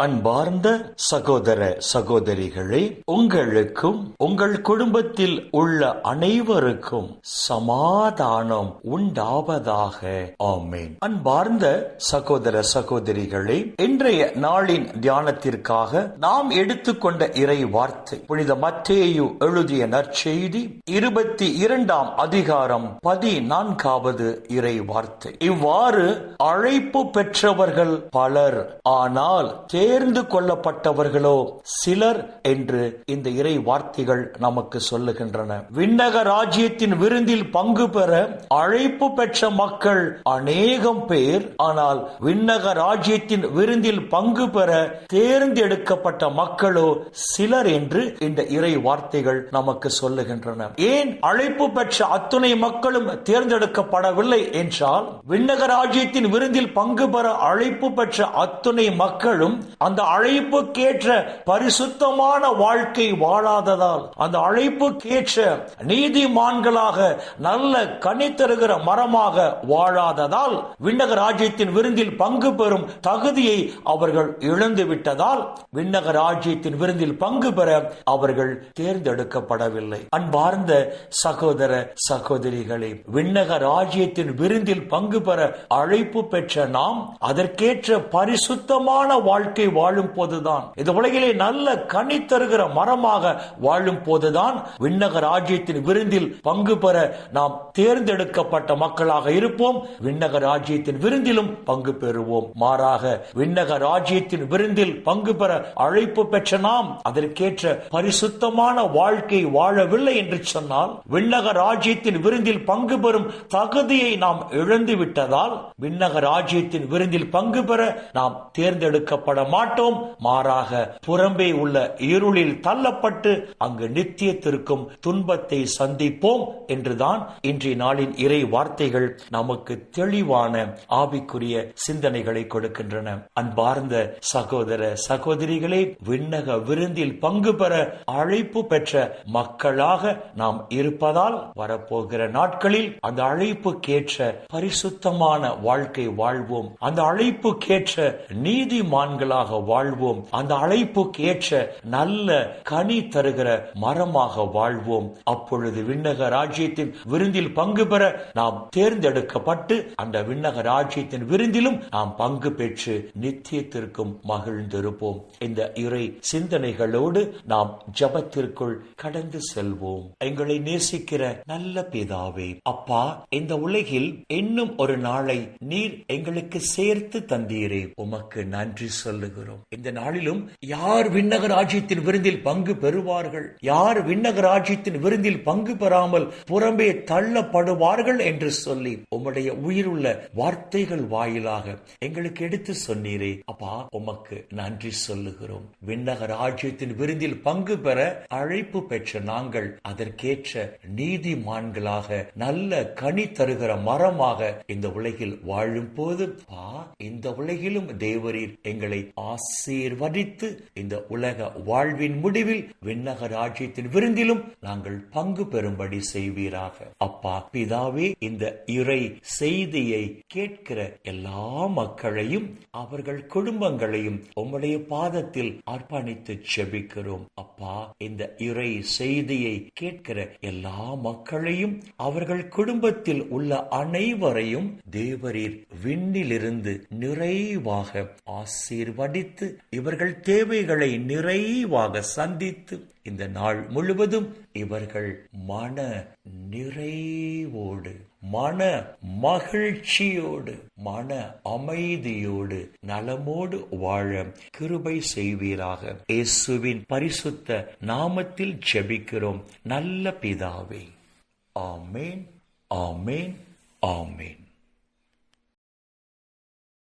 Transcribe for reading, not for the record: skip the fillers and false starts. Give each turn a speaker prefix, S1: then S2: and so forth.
S1: அன்பார்ந்த சகோதர சகோதரிகளே, உங்களுக்கும் உங்கள் குடும்பத்தில் உள்ள அனைவருக்கும் சமாதானம் உண்டாவதாக. ஆமென். அன்பார்ந்த சகோதர சகோதரிகளே, இன்றைய நாளின் தியானத்திற்காக நாம் எடுத்துக்கொண்ட இறை வார்த்தை புனித மத்தேயு எழுதிய நற்செய்தி 22ஆம் அதிகாரம் 14வது இறை வார்த்தை. இவ்வாறு அழைப்பு பெற்றவர்கள் பலர், ஆனால் தேர்ந்து கொள்ளப்பட்டவர்களோ சிலர் என்று இந்த இறை வார்த்தைகள் நமக்கு சொல்லுகின்றன. விண்ணக ராஜ்யத்தின் விருந்தில் பங்கு பெற அழைப்பு பெற்ற மக்கள் அநேகம் பேர், ஆனால் விண்ணக ராஜ்யத்தின் விருந்தில் பங்கு பெற தேர்ந்தெடுக்கப்பட்ட மக்களோ சிலர் என்று இந்த இறை வார்த்தைகள் நமக்கு சொல்லுகின்றன. ஏன் அழைப்பு பெற்ற அத்துணை மக்களும் தேர்ந்தெடுக்கப்படவில்லை என்றால், விண்ணக ராஜ்யத்தின் விருந்தில் பங்கு பெற அழைப்பு பெற்ற அத்துணை மக்களும் அந்த அழைப்புக்கேற்ற பரிசுத்தமான வாழ்க்கை வாழாததால், அந்த அழைப்புக்கேற்ற நீதிமான்களாக நல்ல கனி தருகிற மரமாக வாழாததால், விண்ணக ராஜ்யத்தின் விருந்தில் பங்கு பெறும் தகுதியை அவர்கள் இழந்து விட்டதால், விண்ணக ராஜ்யத்தின் விருந்தில் பங்கு பெற அவர்கள் தேர்ந்தெடுக்கப்படவில்லை. அன்பார்ந்த சகோதர சகோதரிகளே, விண்ணக ராஜ்யத்தின் விருந்தில் பங்கு பெற அழைப்பு பெற்ற நாம் அதற்கேற்ற பரிசுத்தமான வாழ்க்கை வாழும் போதுதான், இந்த உலகிலே நல்ல கனி தருகிற மரமாக வாழும் போதுதான் விண்ணக ராஜ்யத்தின் விருந்தில் பங்கு பெற நாம் தேர்ந்தெடுக்கப்பட்ட மக்களாக இருப்போம். விண்ணக ராஜ்யத்தின் விருந்திலும் பங்கு பெறுவோம். மாறாக விண்ணக ராஜ்யத்தின் விருந்தில் பங்கு பெற அழைப்பு பெற்ற நாம் அதற்கேற்ற பரிசுத்தமான வாழ்க்கை வாழவில்லை என்று சொன்னால், விண்ணக ராஜ்யத்தின் விருந்தில் பங்கு பெறும் தகுதியை நாம் இழந்து விட்டதால், விண்ணக ராஜ்யத்தின் விருந்தில் பங்கு பெற நாம் தேர்ந்தெடுக்கப்பட மாட்டோம். மாறாக புறம்பே உள்ள இருளில் தள்ளப்பட்டு அங்கு நித்தியத்திற்கும் துன்பத்தை சந்திப்போம் என்றுதான் இன்றைய நாளின் இறை வார்த்தைகள் நமக்கு தெளிவான ஆவிக்குரிய சிந்தனைகளை கொடுக்கின்றன. அன்பார்ந்த சகோதர சகோதரிகளே, விண்ணக விருந்தில் பங்கு பெற அழைப்பு பெற்ற மக்களாக நாம் இருப்பதால், வரப்போகிற நாட்களில் அந்த அழைப்புக்கேற்ற பரிசுத்தமான வாழ்க்கை வாழ்வோம். அந்த அழைப்புக்கேற்ற நீதிமான்களாக வாழ்வோம். அந்த அழைப்புக்கு ஏற்ற நல்ல கனி தருகிற மரமாக வாழ்வோம். அப்பொழுது விண்ணக ராஜ்யத்தின் விருந்தில் பங்கு பெற நாம் தேர்ந்தெடுக்கப்பட்டு அந்த விண்ணக ராஜ்யத்தின் விருந்திலும் நாம் பங்கு பெற்று நித்தியத்திற்கும் மகிழ்ந்திருப்போம். இந்த இறை சிந்தனைகளோடு நாம் ஜெபத்திற்குள் கடந்து செல்வோம். எங்களை நேசிக்கிற நல்ல பிதாவே, அப்பா, இந்த உலகில் இன்னும் ஒரு நாளை நீர் எங்களுக்கு சேர்த்து தந்தீரே, உமக்கு நன்றி சொல்லுகிறோம். இந்த நாளிலும் யார் விண்ணக ராஜ்யத்தின் விருந்தில் பங்கு பெறுவார்கள், யார் விண்ணக ராஜ்யத்தின் விருந்தில் பங்கு பெறாமல் புறம்பே தள்ளப்படுவார்கள் என்று சொல்லி உம்முடைய உயிருள்ள வார்த்தைகள் வாயிலாக எங்களுக்கு எடுத்து சொன்னீரே, அப்பா, உமக்கு நன்றி சொல்லுகிறோம். விண்ணக ராஜ்யத்தின் விருந்தில் பங்கு பெற அழைப்பு பெற்ற நாங்கள் அதற்கேற்ற நீதிமான்களாக நல்ல கனி தருகிற மரமாக இந்த உலகில் வாழும் போது, இந்த உலகிலும் தேவரீர் எங்களை ஆசீர்வதித்து இந்த உலக வாழ்வின் முடிவில் விண்ணக ராஜ்யத்தின் விருந்திலும் நாங்கள் பங்கு பெறும்படி செய்வீராக. அப்பா பிதாவே, இந்த இறை செய்தியை கேட்கிற எல்லா மக்களையும் அவர்கள் குடும்பங்களையும் உம்முடைய பாதத்தில் அர்ப்பணித்து ஜெபிக்கிறோம். அப்பா, இந்த இறை செய்தியை கேட்கிற எல்லா மக்களையும் அவர்கள் குடும்பத்தில் உள்ள அனைவரையும் தேவரீர் விண்ணிலிருந்து நிறைவாக ஆசீர்வதித்து இவர்கள் தேவைகளை நிறைவாக சந்தித்து இந்த நாள் முழுவதும் இவர்கள் மன நிறைவோடு, மன மகிழ்ச்சியோடு, மன அமைதியோடு, நலமோடு வாழ கிருபை செய்வீராக. இயேசுவின் பரிசுத்த நாமத்தில் ஜெபிக்கிறோம் நல்ல பிதாவே. ஆமேன், ஆமேன், ஆமேன்.